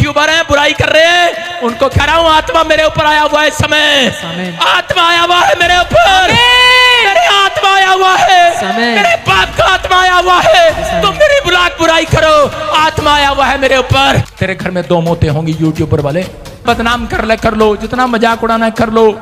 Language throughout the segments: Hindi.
यूट्यूबर हैं, बुराई कर रहे हैं, उनको कह रहा हूं आत्मा मेरे ऊपर आया हुआ है। इस समय आत्मा आया हुआ है मेरे ऊपर, मेरे आत्मा आया हुआ है, मेरे बाप का आत्मा आया हुआ है। तुम मेरी बुराई करो, आत्मा आया हुआ है मेरे ऊपर। तेरे घर में 2 मौतें होंगी यूट्यूबर वाले, बदनाम कर लो, जितना मजाक उड़ाना है कर लो।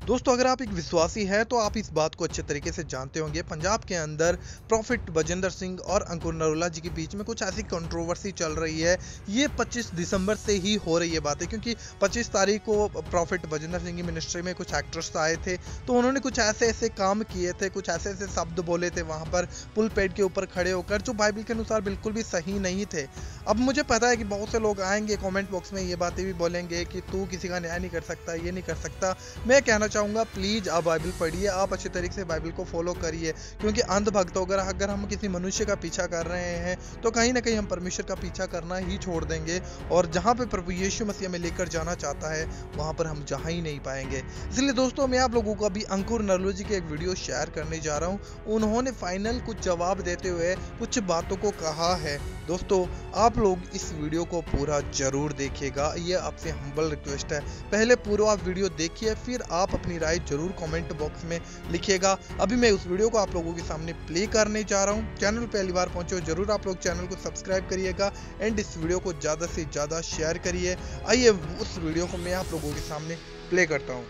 दोस्तों, अगर आप एक विश्वासी हैं तो आप इस बात को अच्छे तरीके से जानते होंगे। पंजाब के अंदर प्रॉफिट बजिंदर सिंह और अंकुर नरोला जी के बीच में कुछ ऐसी कंट्रोवर्सी चल रही है। ये 25 दिसंबर से ही हो रही है बातें, क्योंकि 25 तारीख को प्रॉफिट बजिंदर सिंह की मिनिस्ट्री में कुछ एक्टर्स आए थे, तो उन्होंने कुछ ऐसे काम किए थे, कुछ ऐसे शब्द बोले थे वहाँ पर पुलपेट के ऊपर खड़े होकर, जो बाइबल के अनुसार बिल्कुल भी सही नहीं थे। अब मुझे पता है कि बहुत से लोग आएंगे कॉमेंट बॉक्स में ये बातें भी बोलेंगे कि तू किसी का न्याय नहीं कर सकता, ये नहीं कर सकता। मैं कहना चाहूँगा, प्लीज़ आप बाइबल पढ़िए, आप अच्छे तरीके से बाइबल को फॉलो करिए, क्योंकि अंधभक्त अगर हम किसी मनुष्य का पीछा कर रहे हैं तो कहीं ना कहीं हम परमेश्वर का पीछा करना ही छोड़ देंगे, और जहाँ पे प्रभु यीशु मसीह में लेकर जाना चाहता है वहाँ पर हम जा ही नहीं पाएंगे। इसलिए दोस्तों, मैं आप लोगों को अभी अंकुर नरोला जी की एक वीडियो शेयर करने जा रहा हूँ। उन्होंने फाइनल कुछ जवाब देते हुए कुछ बातों को कहा है। दोस्तों, आप लोग इस वीडियो को पूरा जरूर देखिएगा, ये आपसे हम्बल रिक्वेस्ट है। पहले पूरा आप वीडियो देखिए, फिर आप अपनी राय जरूर कमेंट बॉक्स में लिखिएगा। अभी मैं उस वीडियो को आप लोगों के सामने प्ले करने जा रहा हूं। चैनल पहली बार पहुंचे हो जरूर आप लोग चैनल को सब्सक्राइब करिएगा एंड इस वीडियो को ज्यादा से ज्यादा शेयर करिए। आइए उस वीडियो को मैं आप लोगों के सामने प्ले करता हूं।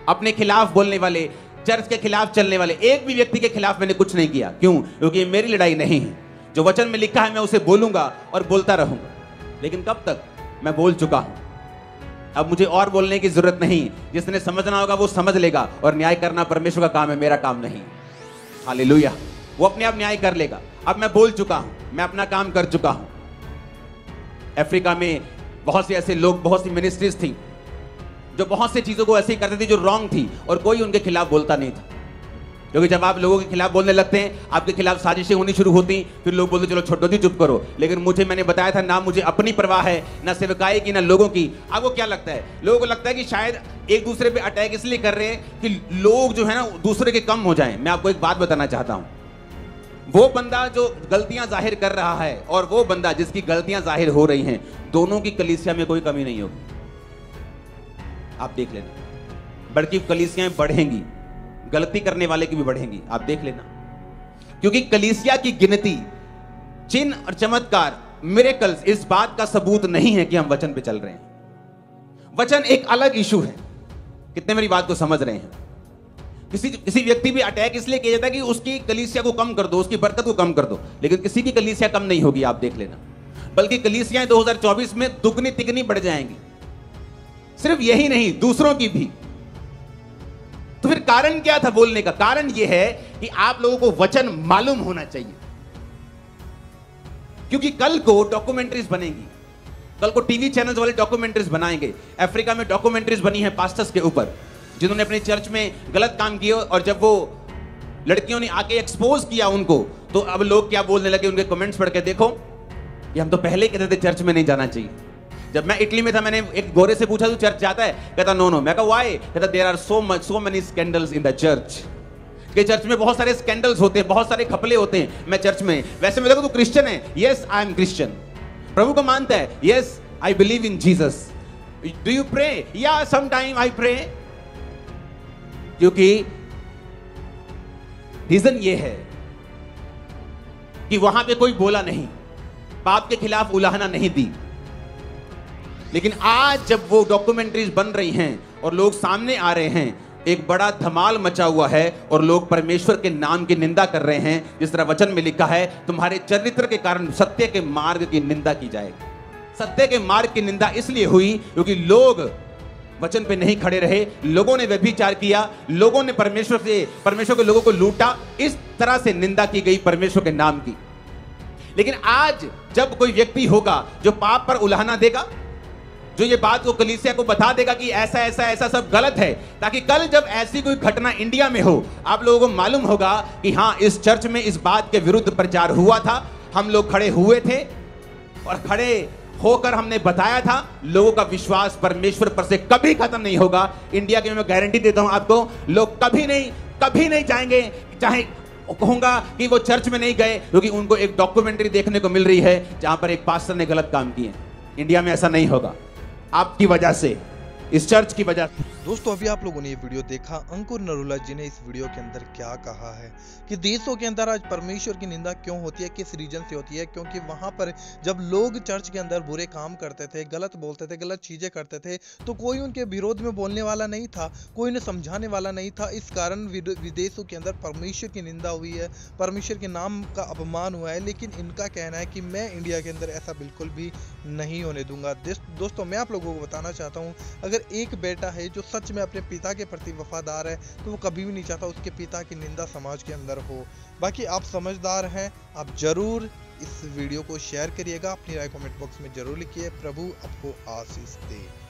अपने खिलाफ बोलने वाले, चर्च के खिलाफ चलने वाले एक भी व्यक्ति के खिलाफ मैंने कुछ नहीं किया। क्यों? क्योंकि मेरी लड़ाई नहीं है। जो वचन में लिखा है मैं उसे बोलूंगा और बोलता रहूंगा। लेकिन कब तक? मैं बोल चुका हूं, अब मुझे और बोलने की जरूरत नहीं। जिसने समझना होगा वो समझ लेगा, और न्याय करना परमेश्वर का काम है, मेरा काम नहीं। हालेलुया। वो अपने आप न्याय कर लेगा। अब मैं बोल चुका हूं, मैं अपना काम कर चुका हूं। अफ्रीका में बहुत से ऐसे लोग, बहुत सी मिनिस्ट्रीज थी जो बहुत सी चीजों को ऐसे ही करती थी जो रॉन्ग थी, और कोई उनके खिलाफ बोलता नहीं था। क्योंकि जब आप लोगों के खिलाफ बोलने लगते हैं, आपके खिलाफ साजिशें होनी शुरू होती, फिर लोग बोलते चलो छोड़ो जी, चुप करो। लेकिन मैंने बताया था, ना मुझे अपनी परवाह है, ना सेवकाई की, ना लोगों की। आपको क्या लगता है? लोगों को लगता है कि शायद एक दूसरे पे अटैक इसलिए कर रहे हैं कि लोग जो है ना दूसरे के कम हो जाएं। मैं आपको एक बात बताना चाहता हूं, वो बंदा जो गलतियां जाहिर कर रहा है और वो बंदा जिसकी गलतियां जाहिर हो रही हैं, दोनों की कलीसिया में कोई कमी नहीं होगी। आप देख लेना, बल्कि कलीसियाएं बढ़ेंगी, गलती करने वाले की भी बढ़ेंगी। आप देख लेना, क्योंकि कलीसिया की गिनती, चिन्ह और चमत्कार, मिरेकल्स इस बात का सबूत नहीं है कि हम वचन पे चल रहे हैं। वचन एक अलग इशू है। कितने मेरी बात को समझ रहे हैं? किसी व्यक्ति भी अटैक इसलिए किया जाता है कि उसकी कलीसिया को कम कर दो, उसकी बरकत को कम कर दो, लेकिन किसी की कलीसिया कम नहीं होगी। आप देख लेना, बल्कि कलीसियाएं 2024 में दुगनी तिगनी बढ़ जाएंगी। सिर्फ यही नहीं, दूसरों की भी। तो फिर कारण क्या था बोलने का? कारण यह है कि आप लोगों को वचन मालूम होना चाहिए, क्योंकि कल को डॉक्यूमेंट्रीज बनेंगी, कल को टीवी चैनल्स वाले डॉक्यूमेंट्रीज बनाएंगे। अफ्रीका में डॉक्यूमेंट्रीज बनी है पास्टर्स के ऊपर, जिन्होंने अपने चर्च में गलत काम किए, और जब वो लड़कियों ने आके एक्सपोज किया उनको, तो अब लोग क्या बोलने लगे, उनके कमेंट्स पढ़ के देखो कि हम तो पहले कहते थे चर्च में नहीं जाना चाहिए। जब मैं इटली में था, मैंने एक गोरे से पूछा तू चर्च जाता है? कहता नो। मैं कहा व्हाई? कहता there are so many scandals in the church. कि चर्च में बहुत सारे स्कैंडल्स होते हैं, बहुत सारे घपले होते हैं। मैं चर्च में, वैसे मैं देखो तू क्रिश्चियन है? Yes I am Christian. प्रभु को मानता है? Yes I believe in Jesus. Do you pray? या सम टाइम आई प्रे। क्योंकि रीजन ये है कि वहां पे कोई बोला नहीं, पाप के खिलाफ उलाहना नहीं दी। लेकिन आज जब वो डॉक्यूमेंट्रीज बन रही हैं और लोग सामने आ रहे हैं, एक बड़ा धमाल मचा हुआ है और लोग परमेश्वर के नाम की निंदा कर रहे हैं। जिस तरह वचन में लिखा है, तुम्हारे चरित्र के कारण सत्य के मार्ग की निंदा की जाएगी। सत्य के मार्ग की निंदा इसलिए हुई क्योंकि लोग वचन पे नहीं खड़े रहे, लोगों ने व्यभिचार किया, लोगों ने परमेश्वर के लोगों को लूटा। इस तरह से निंदा की गई परमेश्वर के नाम की। लेकिन आज जब कोई व्यक्ति होगा जो पाप पर उलाहना देगा, जो ये बात को कलीसिया को बता देगा कि ऐसा ऐसा ऐसा सब गलत है, ताकि कल जब ऐसी कोई घटना इंडिया में हो, आप लोगों को मालूम होगा कि हाँ, इस चर्च में इस बात के विरुद्ध प्रचार हुआ था, हम लोग खड़े हुए थे और खड़े होकर हमने बताया था। लोगों का विश्वास परमेश्वर पर से कभी खत्म नहीं होगा। इंडिया की मैं गारंटी देता हूं आपको, लोग कभी नहीं जाएंगे, चाहे कहूंगा कि वो चर्च में नहीं गए, क्योंकि उनको एक डॉक्यूमेंट्री देखने को मिल रही है जहां पर एक पास्टर ने गलत काम किए। इंडिया में ऐसा नहीं होगा, आपकी वजह से, इस चर्च की वजह से। दोस्तों अभी आप लोगों ने ये वीडियो देखा, अंकुर नरूला जी ने इस वीडियो के अंदर क्या कहा है कि देशों के अंदर आज परमेश्वर की निंदा क्यों होती है, किस रीजन से होती है। क्योंकि वहां पर जब लोग चर्च के अंदर बुरे काम करते थे, गलत बोलते थे, गलत चीजें करते थे, तो कोई उनके विरोध में बोलने वाला नहीं था, कोई उन्हें समझाने वाला नहीं था। इस कारण विदेशों के अंदर परमेश्वर की निंदा हुई है, परमेश्वर के नाम का अपमान हुआ है। लेकिन इनका कहना है कि मैं इंडिया के अंदर ऐसा बिल्कुल भी नहीं होने दूंगा। दोस्तों मैं आप लोगों को बताना चाहता हूँ, अगर एक बेटा है जो सच में अपने पिता के प्रति वफादार है तो वो कभी भी नहीं चाहता उसके पिता की निंदा समाज के अंदर हो। बाकी आप समझदार हैं, आप जरूर इस वीडियो को शेयर करिएगा, अपनी राय कमेंट बॉक्स में जरूर लिखिए। प्रभु आपको आशीष दे।